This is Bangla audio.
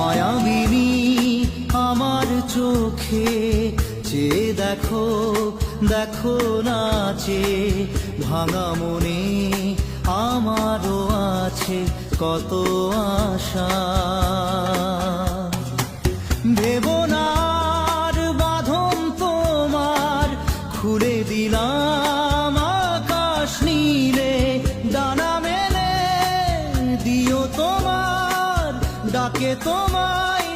মায়াবিনী আমার চোখে চেয়ে দেখো, দেখো নাচে ভাঙা মনে আমারও আছে কত আশা। ভেবনার বাঁধন তোমার খুলে দিলাম আকাশ নীলে, ডানা মেলে দিও তোমার ডাকে তোমায়